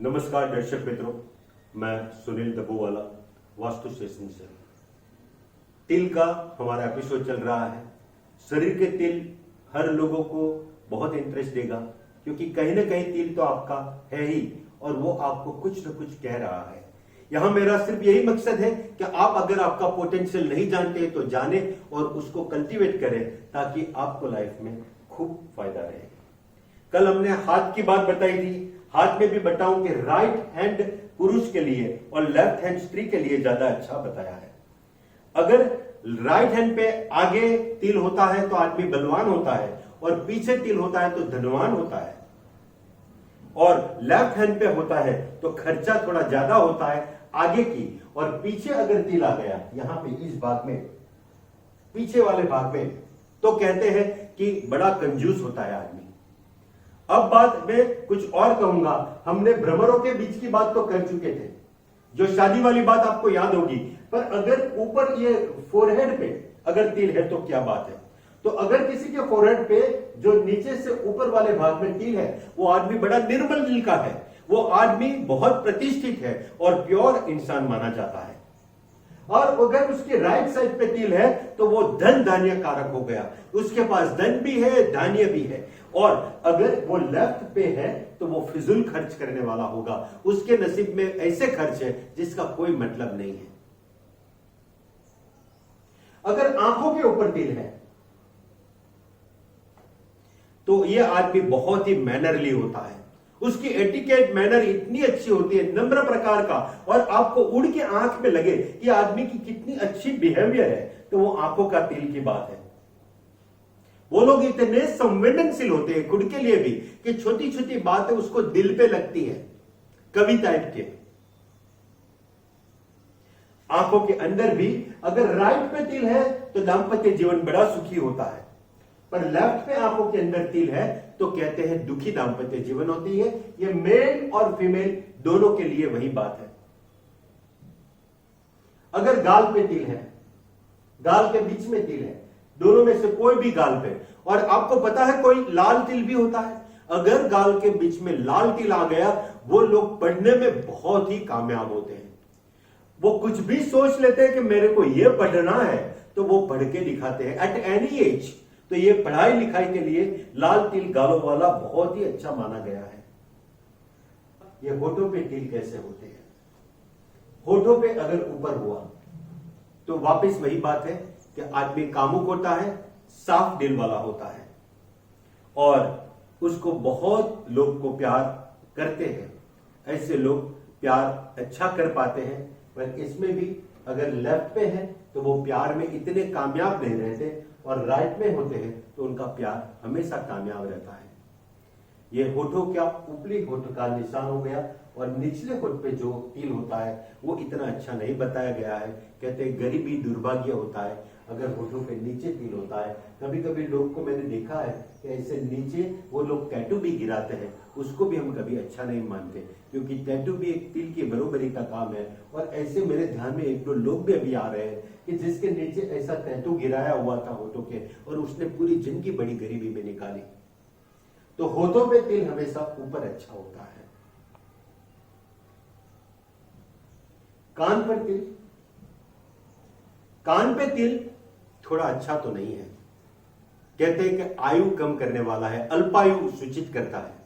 नमस्कार दर्शक मित्रों, मैं सुनील दबोवाला वास्तु स्टेशन से। तिल का हमारा एपिसोड चल रहा है। शरीर के तिल हर लोगों को बहुत इंटरेस्ट देगा, क्योंकि कहीं ना कहीं तिल तो आपका है ही और वो आपको कुछ न कुछ कह रहा है। यहां मेरा सिर्फ यही मकसद है कि आप अगर आपका पोटेंशियल नहीं जानते तो जाने और उसको कल्टीवेट करें, ताकि आपको लाइफ में खूब फायदा रहे। कल हमने हाथ की बात बताई थी, हाथ में भी बताऊं कि राइट हैंड पुरुष के लिए और लेफ्ट हैंड स्त्री के लिए ज्यादा अच्छा बताया है। अगर राइट हैंड पे आगे तिल होता है तो आदमी बलवान होता है, और पीछे तिल होता है तो धनवान होता है, और लेफ्ट हैंड पे होता है तो खर्चा थोड़ा ज्यादा होता है आगे की, और पीछे अगर तिल आ गया यहां पे इस भाग में, पीछे वाले भाग में, तो कहते हैं कि बड़ा कंजूस होता है आदमी। अब बात मैं कुछ और कहूंगा। हमने भ्रमरों के बीच की बात तो कर चुके थे, जो शादी वाली बात आपको याद होगी। पर अगर ऊपर ये फोरहेड पे अगर तिल है तो क्या बात है। तो अगर किसी के फोरहेड पे जो नीचे से ऊपर वाले भाग में तिल है, वो आदमी बड़ा निर्मल दिल का है, वो आदमी बहुत प्रतिष्ठित है और प्योर इंसान माना जाता है। और अगर उसके राइट साइड पे तिल है तो वो धन धान्य कारक हो गया, उसके पास धन भी है, धान्य भी है। और अगर वो लेफ्ट पे है तो वो फिजूल खर्च करने वाला होगा, उसके नसीब में ऐसे खर्च है जिसका कोई मतलब नहीं है। अगर आंखों के ऊपर तिल है तो ये आदमी बहुत ही मैनरली होता है, उसकी एटिकेट मैनर इतनी अच्छी होती है, नम्र प्रकार का, और आपको उड़ के आंख में लगे कि आदमी की कितनी अच्छी बिहेवियर है, तो वो आंखों का तिल की बात है। वो लोग इतने संवेदनशील होते हैं खुद के लिए भी कि छोटी छोटी बातें उसको दिल पे लगती है, कवि टाइप के। आंखों के अंदर भी अगर राइट पे तिल है तो दाम्पत्य जीवन बड़ा सुखी होता है, पर लेफ्ट पे आंखों के अंदर तिल है तो कहते हैं दुखी दाम्पत्य जीवन होती है। ये मेल और फीमेल दोनों के लिए वही बात है। अगर गाल पे तिल है, गाल के बीच में तिल है, दोनों में से कोई भी गाल पे, और आपको पता है कोई लाल तिल भी होता है। अगर गाल के बीच में लाल तिल आ गया, वो लोग पढ़ने में बहुत ही कामयाब होते हैं। वो कुछ भी सोच लेते हैं कि मेरे को ये पढ़ना है, तो वो पढ़ के दिखाते हैं एट एनी एज। तो ये पढ़ाई लिखाई के लिए लाल तिल गालों वाला बहुत ही अच्छा माना गया है। ये होठों पे तिल कैसे होते हैं? होठों पे अगर ऊपर हुआ तो वापस वही बात है कि आदमी कामुक होता है, साफ दिल वाला होता है, और उसको बहुत लोग को प्यार करते हैं। ऐसे लोग प्यार अच्छा कर पाते हैं। पर इसमें भी अगर लेफ्ट पे है तो वो प्यार में इतने कामयाब नहीं रहते, और राइट में होते हैं तो उनका प्यार हमेशा कामयाब रहता है। ये होठों का ऊपरी होठ का निशान हो गया, और निचले होठ पे जो तिल होता है वो इतना अच्छा नहीं बताया गया है। कहते हैं गरीबी दुर्भाग्य होता है अगर होठों पे नीचे तिल होता है। कभी कभी लोग को मैंने देखा है कि ऐसे नीचे वो लोग टैटू भी गिराते हैं, उसको भी हम कभी अच्छा नहीं मानते, क्योंकि टैटू भी एक तिल की बरोबरी का काम है। और ऐसे मेरे ध्यान में एक दो लोग भी अभी आ रहे हैं कि जिसके नीचे ऐसा टैटू गिराया हुआ था होठों के, और उसने पूरी जिंदगी बड़ी गरीबी में निकाली। तो होठों पे तिल हमेशा ऊपर अच्छा होता है। कान पर तिल, कान पे तिल थोड़ा अच्छा तो नहीं है। कहते हैं कि आयु कम करने वाला है, अल्पायु सूचित करता है।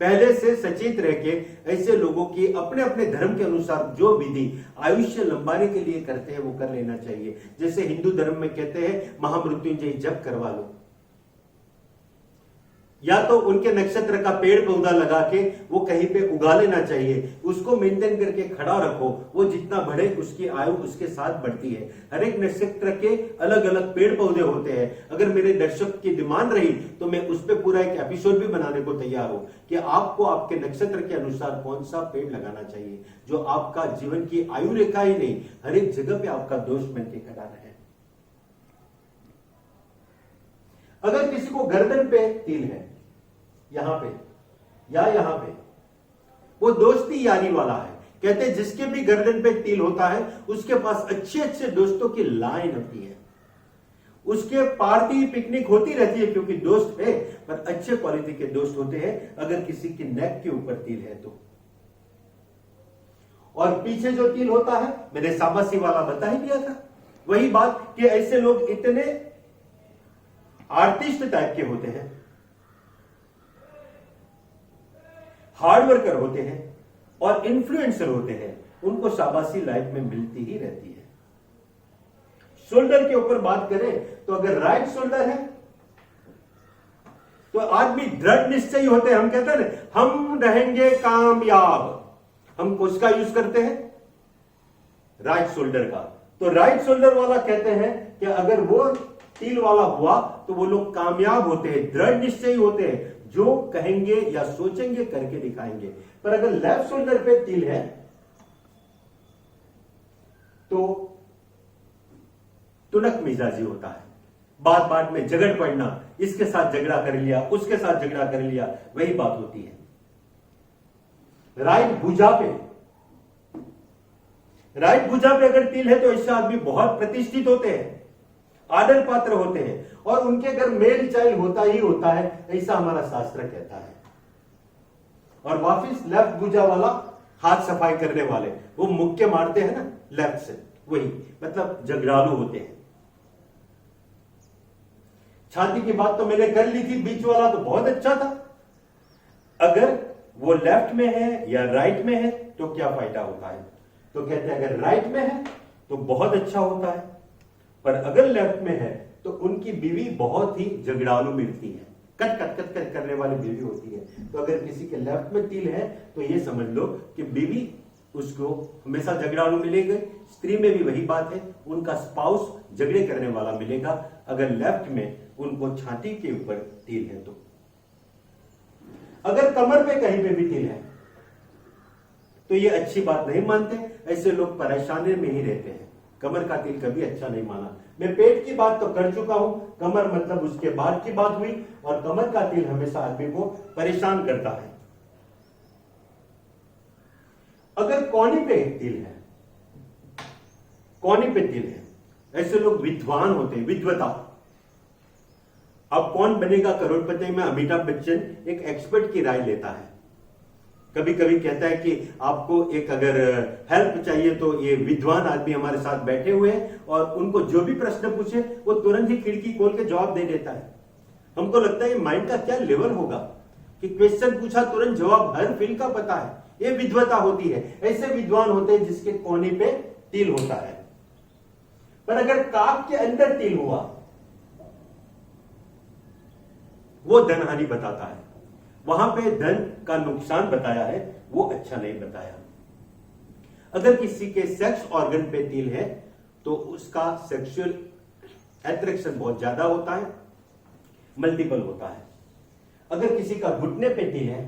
पहले से सचेत रह के ऐसे लोगों की अपने अपने धर्म के अनुसार जो विधि आयुष्य लंबाने के लिए करते हैं वो कर लेना चाहिए। जैसे हिंदू धर्म में कहते हैं महामृत्युंजय जप करवा लो, या तो उनके नक्षत्र का पेड़ पौधा लगा के वो कहीं पे उगा लेना चाहिए, उसको मेंटेन करके खड़ा रखो। वो जितना बढ़े उसकी आयु उसके साथ बढ़ती है। हर एक नक्षत्र के अलग अलग पेड़ पौधे होते हैं। अगर मेरे दर्शक की डिमांड रही तो मैं उस पर पूरा एक एपिसोड भी बनाने को तैयार हूं कि आपको आपके नक्षत्र के अनुसार कौन सा पेड़ लगाना चाहिए, जो आपका जीवन की आयु रेखा ही नहीं, हर एक जगह पे आपका दोष बन के खड़ा रहे। अगर किसी को गर्दन पे तिल है, यहां पे या यहां पे, वो दोस्ती यारी वाला है। कहते हैं जिसके भी गर्दन पे तिल होता है उसके पास अच्छे अच्छे दोस्तों की लाइन होती है। उसके पार्टी पिकनिक होती रहती है, क्योंकि दोस्त है, पर अच्छे क्वालिटी के दोस्त होते हैं। अगर किसी की नेक के ऊपर तिल है तो और पीछे जो तिल होता है, मैंने शाबाशी वाला बता ही दिया था। वही बात कि ऐसे लोग इतने आर्टिस्ट टाइप के होते हैं, हार्ड वर्कर होते हैं और इन्फ्लुएंसर होते हैं, उनको शाबाशी लाइफ में मिलती ही रहती है। शोल्डर के ऊपर बात करें तो अगर राइट शोल्डर है तो आदमी दृढ़ निश्चयी होते हैं। हम कहते हैं ना, हम रहेंगे कामयाब। हम किसका यूज करते हैं? राइट शोल्डर का। तो राइट शोल्डर वाला कहते हैं कि अगर वो तिल वाला हुआ तो वो लोग कामयाब होते हैं, दृढ़ निश्चयी होते हैं, जो कहेंगे या सोचेंगे करके दिखाएंगे। पर अगर लेफ्ट शोल्डर पे तिल है तो तुनक मिजाजी होता है, बात बात में झगड़ पड़ना, इसके साथ झगड़ा कर लिया, उसके साथ झगड़ा कर लिया, वही बात होती है। राइट भुजा पे अगर तिल है तो इससे आदमी बहुत प्रतिष्ठित होते हैं, आदर पात्र होते हैं और उनके घर मेल चाइल्ड होता ही होता है, ऐसा हमारा शास्त्र कहता है। और वापिस लेफ्ट भुजा वाला, हाथ सफाई करने वाले, वो मुक्के मारते हैं ना लेफ्ट से, वही मतलब झगड़ालू होते हैं। छाती की बात तो मैंने कर ली थी, बीच वाला तो बहुत अच्छा था। अगर वो लेफ्ट में है या राइट में है तो क्या फायदा होता है? तो कहते हैं अगर राइट में है तो बहुत अच्छा होता है, पर अगर लेफ्ट में है तो उनकी बीवी बहुत ही झगड़ालू मिलती है, कट कट कट कट करने वाली बीवी होती है। तो अगर किसी के लेफ्ट में तिल है तो ये समझ लो कि बीवी उसको हमेशा झगड़ालू मिलेगी। स्त्री में भी वही बात है, उनका स्पाउस झगड़े करने वाला मिलेगा अगर लेफ्ट में उनको छाती के ऊपर तिल है तो। अगर कमर पे कहीं पे भी तिल है तो ये अच्छी बात नहीं मानते, ऐसे लोग परेशानी में ही रहते हैं। कमर का तिल कभी अच्छा नहीं माना। मैं पेट की बात तो कर चुका हूं, कमर मतलब उसके बाद की बात हुई, और कमर का तिल हमेशा आदमी को परेशान करता है। अगर कोहनी पे तिल है, कोहनी पे तिल है, ऐसे लोग विद्वान होते हैं, विद्वता। अब कौन बनेगा करोड़पति में अमिताभ बच्चन एक एक्सपर्ट की राय लेता है। कभी कभी कहता है कि आपको एक अगर हेल्प चाहिए तो ये विद्वान आदमी हमारे साथ बैठे हुए हैं और उनको जो भी प्रश्न पूछे वो तुरंत ही खिड़की खोल के जवाब दे देता है। हमको लगता है माइंड का क्या लेवल होगा कि क्वेश्चन पूछा तुरंत जवाब, हर फील्ड का पता है। ये विद्वता होती है। ऐसे विद्वान होते हैं जिसके कोने पे तिल होता है। पर अगर काक के अंदर तिल हुआ वो धन हानि बताता है, वहां पे धन का नुकसान बताया है, वो अच्छा नहीं बताया। अगर किसी के सेक्स ऑर्गन पे तिल है तो उसका सेक्सुअल एट्रैक्शन बहुत ज्यादा होता है, मल्टीपल होता है। अगर किसी का घुटने पे तिल है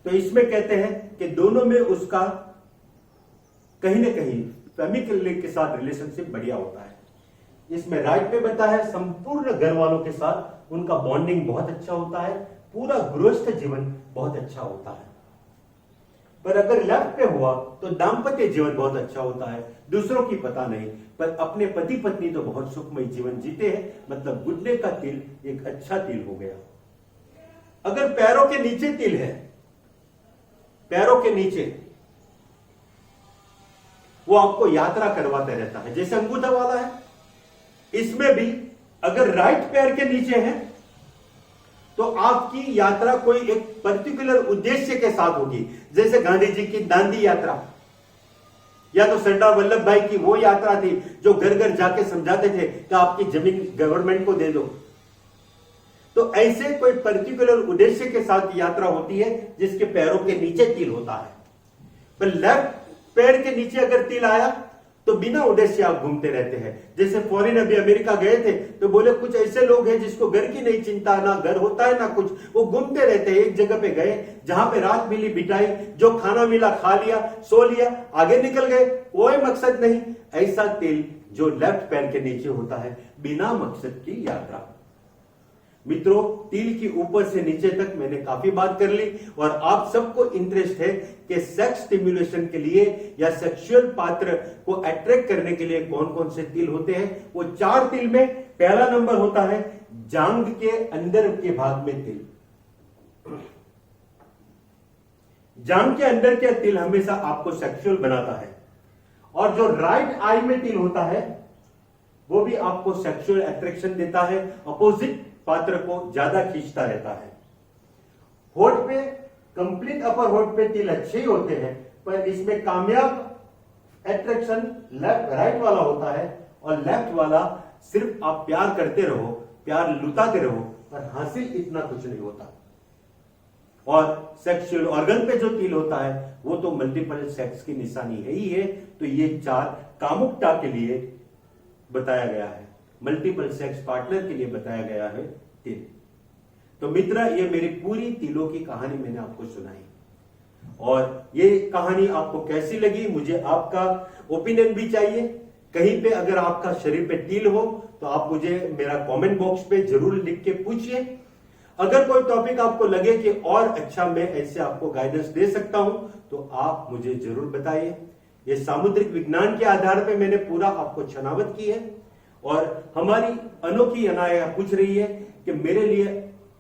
तो इसमें कहते हैं कि दोनों में उसका कहीं ना कहीं फैमिली के साथ रिलेशनशिप बढ़िया होता है। इसमें राइट पे बता है संपूर्ण घर वालों के साथ उनका बॉन्डिंग बहुत अच्छा होता है, पूरा गृहस्थ जीवन बहुत अच्छा होता है। पर अगर लेफ्ट पे हुआ तो दाम्पत्य जीवन बहुत अच्छा होता है, दूसरों की पता नहीं, पर अपने पति पत्नी तो बहुत सुखमय जीवन जीते हैं। मतलब घुटने का तिल एक अच्छा तिल हो गया। अगर पैरों के नीचे तिल है, पैरों के नीचे, वो आपको यात्रा करवाता रहता है, जैसे अंगूठा वाला है। इसमें भी अगर राइट पैर के नीचे है तो आपकी यात्रा कोई एक पर्टिकुलर उद्देश्य के साथ होगी, जैसे गांधी जी की दांडी यात्रा या तो सरदार वल्लभ भाई की वो यात्रा थी जो घर घर जाके समझाते थे कि आपकी जमीन गवर्नमेंट को दे दो। तो ऐसे कोई पर्टिकुलर उद्देश्य के साथ यात्रा होती है जिसके पैरों के नीचे तिल होता है। पर लेफ्ट पैर के नीचे अगर तिल आया तो बिना उद्देश्य आप घूमते रहते हैं। जैसे फॉरेन अभी अमेरिका गए थे तो बोले कुछ ऐसे लोग हैं जिसको घर की नहीं चिंता, ना घर होता है ना कुछ, वो घूमते रहते हैं। एक जगह पे गए जहां पे रात मिली बिताई, जो खाना मिला खा लिया, सो लिया, आगे निकल गए, कोई मकसद नहीं। ऐसा तिल जो लेफ्ट पैर के नीचे होता है, बिना मकसद की यात्रा। मित्रों, तिल की ऊपर से नीचे तक मैंने काफी बात कर ली और आप सबको इंटरेस्ट है कि सेक्स स्टिम्युलेशन के लिए या सेक्सुअल पात्र को अट्रैक्ट करने के लिए कौन कौन से तिल होते हैं। वो 4 तिल में पहला नंबर होता है जांघ के अंदर के भाग में तिल। जांघ के अंदर का तिल हमेशा आपको सेक्सुअल बनाता है, और जो राइट आई में तिल होता है वो भी आपको सेक्सुअल अट्रैक्शन देता है, अपोजिट पात्र को ज्यादा खींचता रहता है। होठ पे, कंप्लीट अपर होठ पे तिल अच्छे ही होते हैं, पर इसमें कामयाब अट्रैक्शन लेफ्ट राइट वाला होता है, और लेफ्ट वाला सिर्फ आप प्यार करते रहो, प्यार लुटाते रहो, पर हासिल इतना कुछ नहीं होता। और सेक्सुअल ऑर्गन पे जो तिल होता है वो तो मल्टीपल सेक्स की निशानी है ही है। तो ये 4 कामुकता के लिए बताया गया है, मल्टीपल सेक्स पार्टनर के लिए बताया गया है तिल। तो मित्र, ये मेरी पूरी तिलों की कहानी मैंने आपको सुनाई, और ये कहानी आपको कैसी लगी मुझे आपका ओपिनियन भी चाहिए। कहीं पे अगर आपका शरीर पे तिल हो तो आप मुझे मेरा कमेंट बॉक्स पे जरूर लिख के पूछिए। अगर कोई टॉपिक आपको लगे कि और अच्छा मैं ऐसे आपको गाइडेंस दे सकता हूं तो आप मुझे जरूर बताइए। ये सामुद्रिक विज्ञान के आधार पे मैंने पूरा आपको छनावत की है, और हमारी अनोखी अनाया पूछ रही है कि मेरे लिए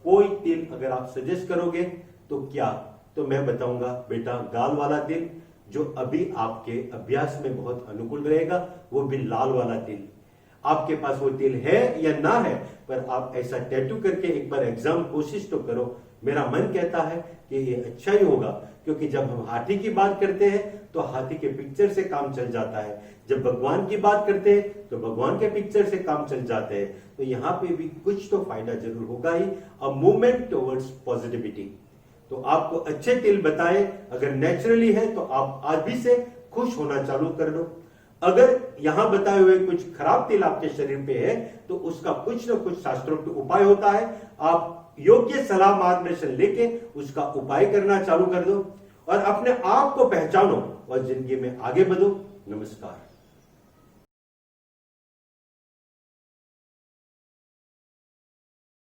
कोई तिल अगर आप सजेस्ट करोगे तो क्या, तो मैं बताऊंगा बेटा गाल वाला तिल, जो अभी आपके अभ्यास में बहुत अनुकूल रहेगा, वो भी लाल वाला तिल। आपके पास वो तिल है या ना है, पर आप ऐसा टैटू करके एक बार एग्जाम कोशिश तो करो। मेरा मन कहता है कि ये अच्छा ही होगा, क्योंकि जब हम हाथी की बात करते हैं तो हाथी के पिक्चर से काम चल जाता है, जब भगवान की बात करते हैं तो भगवान के पिक्चर से काम चल जाते हैं। तो यहाँ पे भी कुछ तो फायदा जरूर होगा ही, अ मूवमेंट टुवर्ड्स पॉजिटिविटी। तो आपको अच्छे तिल बताए, अगर नेचुरली है तो आप आज भी से खुश होना चालू कर दो। अगर यहां बताए हुए कुछ खराब तिल आपके शरीर पे है तो उसका कुछ न कुछ शास्त्रोक्त उपाय होता है। आप योग्य सलाह मार्गदर्शन लेके उसका उपाय करना चालू कर दो, और अपने आप को पहचानो और जिंदगी में आगे बढ़ो। नमस्कार।